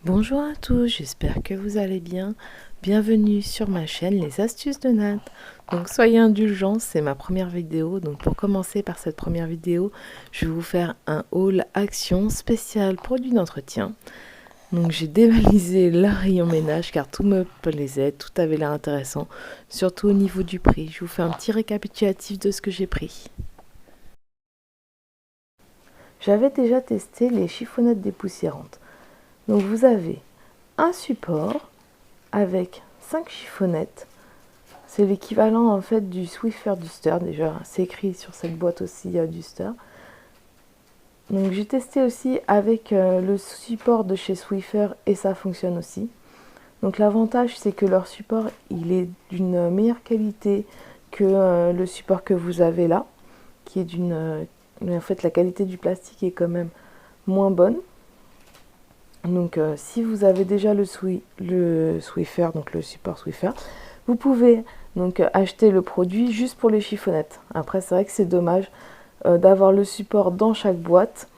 Bonjour à tous, j'espère que vous allez bien. Bienvenue sur ma chaîne Les Astuces de Nat. Donc soyez indulgents, c'est ma première vidéo. Donc pour commencer par cette première vidéo, je vais vous faire un haul action spécial produit d'entretien. Donc j'ai dévalisé le rayon ménage car tout me plaisait, tout avait l'air intéressant, surtout au niveau du prix. Je vous fais un petit récapitulatif de ce que j'ai pris. J'avais déjà testé les chiffonnettes dépoussiérantes. Donc vous avez un support avec 5 chiffonnettes. C'est l'équivalent en fait du Swiffer Duster. Déjà, c'est écrit sur cette boîte aussi Duster. Donc j'ai testé aussi avec le support de chez Swiffer et ça fonctionne aussi. Donc l'avantage c'est que leur support il est d'une meilleure qualité que le support que vous avez là, qui est en fait la qualité du plastique est quand même moins bonne. Donc si vous avez déjà le Swiffer, donc le support Swiffer, vous pouvez donc acheter le produit juste pour les chiffonnettes. Après c'est vrai que c'est dommage d'avoir le support dans chaque boîte,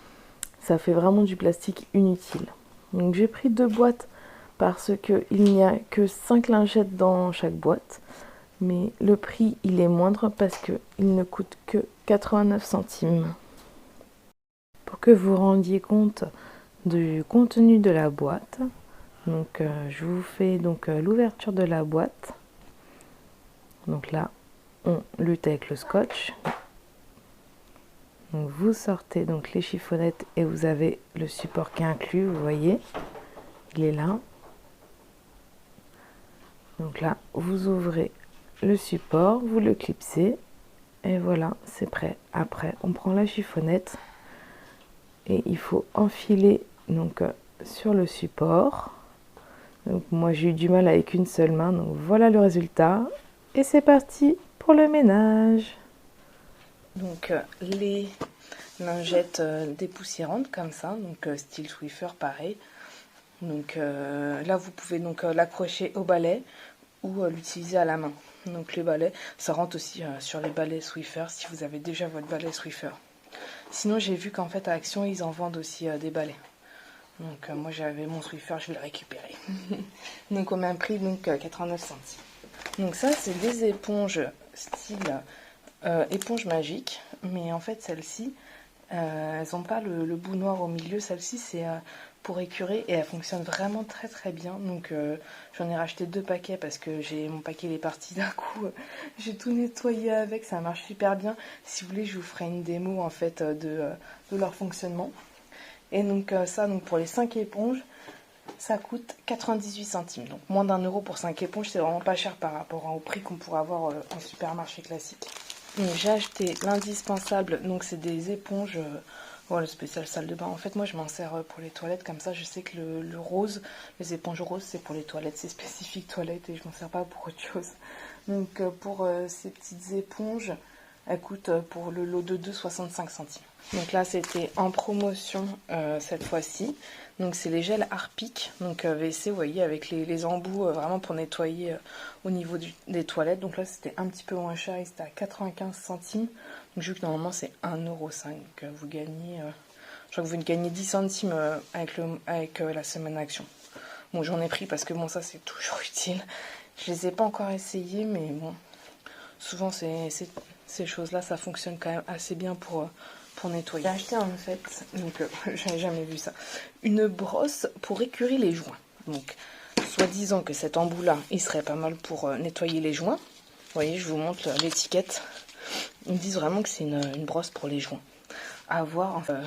ça fait vraiment du plastique inutile. Donc j'ai pris 2 boîtes parce qu'il n'y a que 5 lingettes dans chaque boîte, mais le prix il est moindre parce qu'il ne coûte que 89 centimes. Pour que vous rendiez compte du contenu de la boîte, donc je vous fais donc l'ouverture de la boîte. Donc là on lutte avec le scotch. Donc vous sortez donc les chiffonnettes et vous avez le support qui est inclus, vous voyez, il est là. Donc là vous ouvrez le support, vous le clipsez et voilà, c'est prêt. Après on prend la chiffonnette et il faut enfiler donc sur le support. Donc moi j'ai eu du mal avec une seule main, donc voilà le résultat. Et c'est parti pour le ménage. Donc les lingettes dépoussiérantes comme ça, donc style Swiffer pareil. Donc là vous pouvez donc l'accrocher au balai ou l'utiliser à la main. Donc les balais, ça rentre aussi sur les balais Swiffer si vous avez déjà votre balai Swiffer. Sinon j'ai vu qu'en fait à Action ils en vendent aussi des balais. Donc moi j'avais mon Swiffer, je vais le récupérer. Donc au même prix, donc 89 centimes. Donc ça c'est des éponges style éponge magique, mais en fait celles-ci elles n'ont pas le bout noir au milieu. Celle-ci c'est pour écurer et elle fonctionne vraiment très très bien. Donc j'en ai racheté 2 paquets parce que mon paquet il est parti d'un coup. J'ai tout nettoyé avec, ça marche super bien. Si vous voulez je vous ferai une démo en fait de leur fonctionnement. Et donc ça, donc pour les 5 éponges, ça coûte 98 centimes. Donc moins d'1 € pour 5 éponges, c'est vraiment pas cher par rapport au prix qu'on pourrait avoir en supermarché classique. J'ai acheté l'indispensable, donc c'est des éponges, le spécial salle de bain. En fait moi je m'en sers pour les toilettes, comme ça je sais que le rose, les éponges roses c'est pour les toilettes, c'est spécifique toilettes et je m'en sers pas pour autre chose. Donc pour ces petites éponges, elle coûte pour le lot de 2 65 centimes. Donc là c'était en promotion cette fois-ci. Donc c'est les gels Harpic, donc WC, vous voyez, avec les embouts vraiment pour nettoyer au niveau des toilettes. Donc là c'était un petit peu moins cher, c'était à 95 centimes. Donc vu que normalement c'est 1,5 €, donc vous gagnez, je crois que vous gagnez 10 centimes avec la semaine action. Bon j'en ai pris parce que bon ça c'est toujours utile. Je les ai pas encore essayés, mais bon, souvent ces choses-là, ça fonctionne quand même assez bien pour nettoyer. J'ai acheté en fait, donc j'avais jamais vu ça, une brosse pour écurer les joints. Donc, soi-disant que cet embout-là, il serait pas mal pour nettoyer les joints. Vous voyez, je vous montre l'étiquette. Ils me disent vraiment que c'est une brosse pour les joints. À voir, enfin,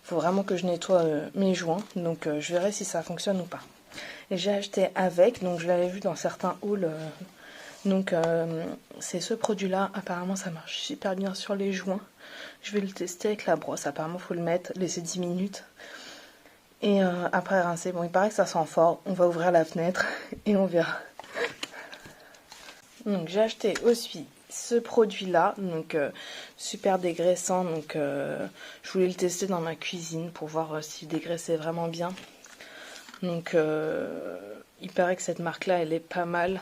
faut vraiment que je nettoie mes joints, donc je verrai si ça fonctionne ou pas. Et j'ai acheté avec, donc je l'avais vu dans certains hauls. Donc c'est ce produit-là, apparemment ça marche super bien sur les joints. Je vais le tester avec la brosse, apparemment il faut le mettre, laisser 10 minutes. Et après rincer, bon il paraît que ça sent fort, on va ouvrir la fenêtre et on verra. Donc j'ai acheté aussi ce produit-là, donc super dégraissant, donc je voulais le tester dans ma cuisine pour voir s'il dégraissait vraiment bien. Donc il paraît que cette marque-là elle est pas mal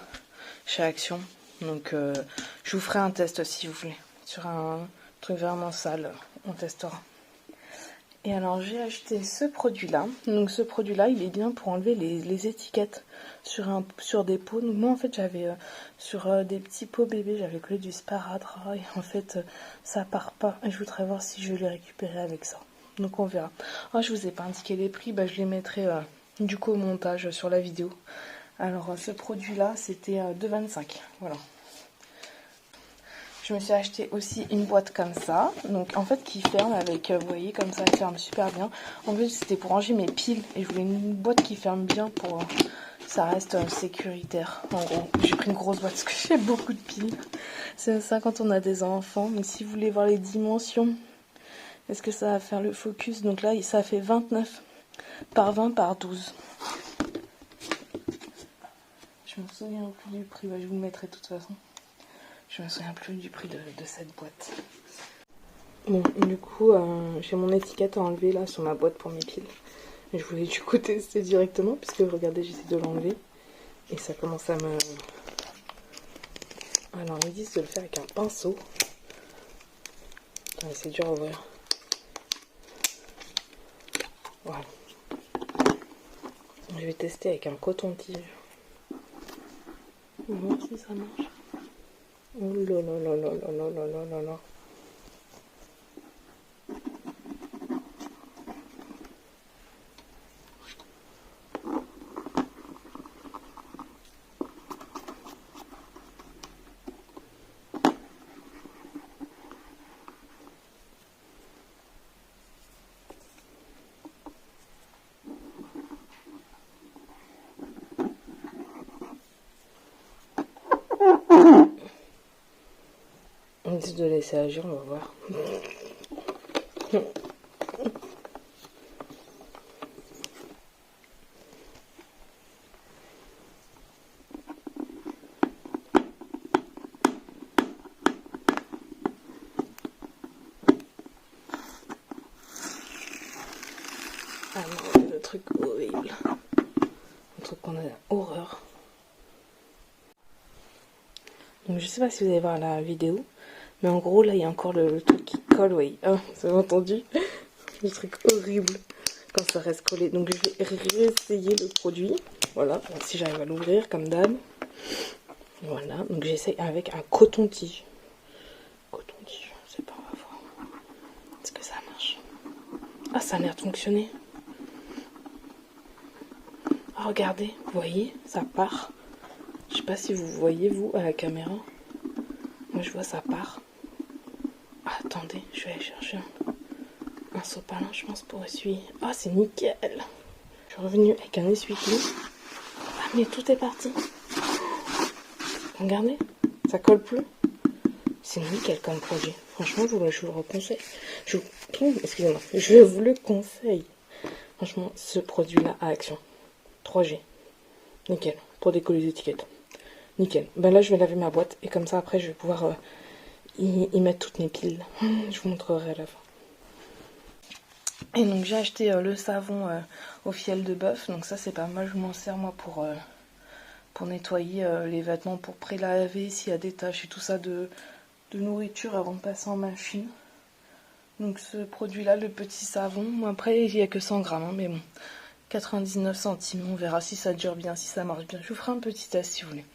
chez Action. Donc je vous ferai un test si vous voulez. Sur un truc vraiment sale, on testera. Et alors j'ai acheté ce produit-là. Donc ce produit-là, il est bien pour enlever les étiquettes sur des pots. Donc moi en fait j'avais sur des petits pots bébés, j'avais collé du sparadrap et en fait ça part pas. Et je voudrais voir si je vais les récupérer avec ça. Donc on verra. Oh, je vous ai pas indiqué les prix, bah, je les mettrai du coup au montage sur la vidéo. Alors ce produit-là c'était 2,25. Voilà. Je me suis acheté aussi une boîte comme ça, donc en fait qui ferme avec, vous voyez comme ça, elle ferme super bien. En fait c'était pour ranger mes piles et je voulais une boîte qui ferme bien pour ça reste sécuritaire. En gros, j'ai pris une grosse boîte parce que j'ai beaucoup de piles. C'est ça quand on a des enfants, mais si vous voulez voir les dimensions, est-ce que ça va faire le focus? Donc là ça fait 29 par 20 par 12. Je me souviens plus du prix, je vous le mettrai de toute façon. Je me souviens plus du prix de cette boîte. Bon, du coup, j'ai mon étiquette à enlever là sur ma boîte pour mes piles. Je voulais du coup tester directement, puisque regardez, j'essaie de l'enlever. Et ça commence à me... Alors, ils disent de le faire avec un pinceau. Attendez, c'est dur à ouvrir. Voilà. Je vais tester avec un coton-tige. On va voir si ça marche. Oh là là là là là là là là là. On dit de laisser agir, on va voir. Ah non, le truc horrible. Un truc qu'on a horreur. Donc je sais pas si vous allez voir la vidéo, mais en gros là il y a encore le truc qui colle, oui. Ah, vous avez entendu? Le truc horrible quand ça reste collé. Donc je vais réessayer le produit. Voilà, si j'arrive à l'ouvrir comme d'hab. Voilà, donc j'essaye avec un coton-tige. Coton-tige, je sais pas, on va voir. Est-ce que ça marche? Ah, ça a l'air de fonctionner. Ah, regardez, vous voyez, ça part. Je sais pas si vous voyez, vous, à la caméra. Moi, je vois ça part. Ah, attendez, je vais aller chercher un sopalin, je pense, pour essuyer. Ah, c'est nickel. Je suis revenue avec un essuie-tout. Ah, mais tout est parti. Regardez, ça colle plus. C'est nickel comme produit. Franchement, je vous le reconseille. Excusez-moi, je vous le conseille. Franchement, ce produit-là à Action. 3G. Nickel. Pour décoller les étiquettes. Nickel. Ben là, je vais laver ma boîte. Et comme ça, après, je vais pouvoir y mettre toutes mes piles. Je vous montrerai à la fin. Et donc, j'ai acheté le savon au fiel de bœuf. Donc ça, c'est pas mal. Je m'en sers, moi, pour nettoyer les vêtements, pour pré-laver s'il y a des taches et tout ça de nourriture avant de passer en machine. Donc ce produit là, le petit savon, après il n'y a que 100 grammes, hein, mais bon, 99 centimes, on verra si ça dure bien, si ça marche bien. Je vous ferai un petit test si vous voulez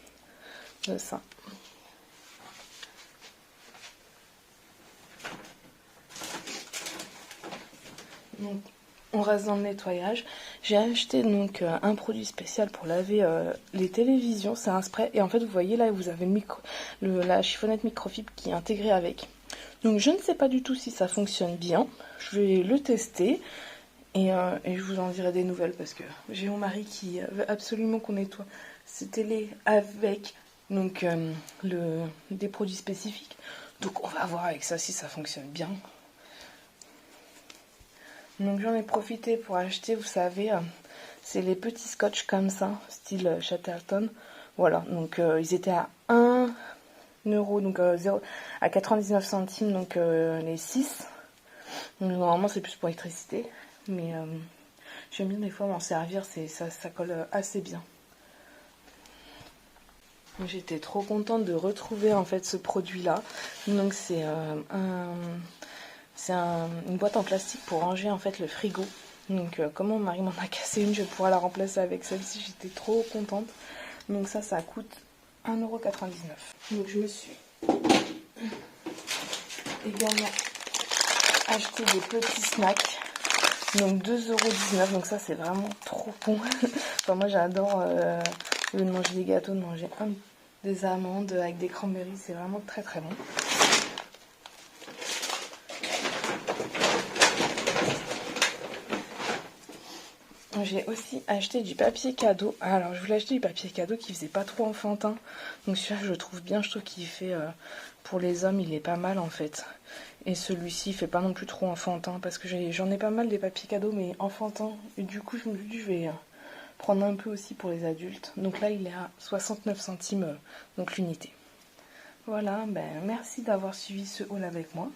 de ça. Donc on reste dans le nettoyage. J'ai acheté donc un produit spécial pour laver les télévisions, c'est un spray, et en fait vous voyez là vous avez la chiffonnette microfibre qui est intégrée avec. Donc je ne sais pas du tout si ça fonctionne bien, je vais le tester et je vous en dirai des nouvelles parce que j'ai mon mari qui veut absolument qu'on nettoie ces télés avec donc, des produits spécifiques. Donc on va voir avec ça si ça fonctionne bien. Donc j'en ai profité pour acheter, vous savez, c'est les petits scotch comme ça, style Chatterton. Voilà, donc ils étaient à 1 euro, donc à 99 centimes, donc les 6. Donc, normalement c'est plus pour l'électricité, mais j'aime bien des fois m'en servir, ça colle assez bien. J'étais trop contente de retrouver en fait ce produit là. Donc c'est C'est une boîte en plastique pour ranger en fait le frigo. Donc comme mon mari m'en a cassé une, je vais pouvoir la remplacer avec celle-ci. J'étais trop contente. Donc ça coûte 1,99 €. Donc je me suis également acheté des petits snacks. Donc 2,19 €. Donc ça c'est vraiment trop bon. Enfin, moi j'adore, au lieu de manger des gâteaux, de manger des amandes avec des cranberries. C'est vraiment très très bon. J'ai aussi acheté du papier cadeau. Alors je voulais acheter du papier cadeau qui faisait pas trop enfantin. Donc celui-là je le trouve bien, je trouve qu'il fait pour les hommes il est pas mal en fait. Et celui-ci il fait pas non plus trop enfantin parce que j'en ai pas mal des papiers cadeaux mais enfantins. Et du coup je me suis dit je vais prendre un peu aussi pour les adultes. Donc là il est à 69 centimes donc l'unité. Voilà, merci d'avoir suivi ce haul avec moi.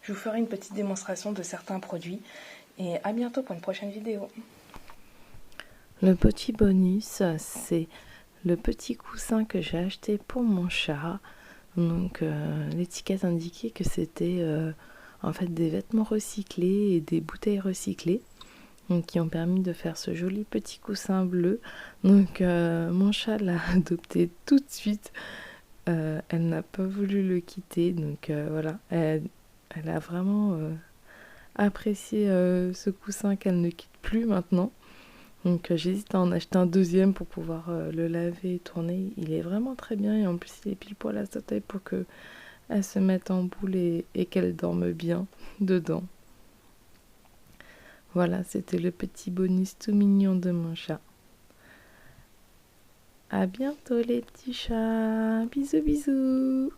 Je vous ferai une petite démonstration de certains produits. Et à bientôt pour une prochaine vidéo. Le petit bonus, c'est le petit coussin que j'ai acheté pour mon chat. Donc l'étiquette indiquait que c'était en fait des vêtements recyclés et des bouteilles recyclées. Donc qui ont permis de faire ce joli petit coussin bleu. Donc mon chat l'a adopté tout de suite. Elle n'a pas voulu le quitter. Donc voilà, elle a vraiment apprécié ce coussin qu'elle ne quitte plus maintenant. Donc j'hésite à en acheter un deuxième pour pouvoir le laver et tourner. Il est vraiment très bien et en plus il est pile poil à sa taille pour qu'elle se mette en boule et qu'elle dorme bien dedans. Voilà, c'était le petit bonus tout mignon de mon chat. À bientôt les petits chats. Bisous bisous.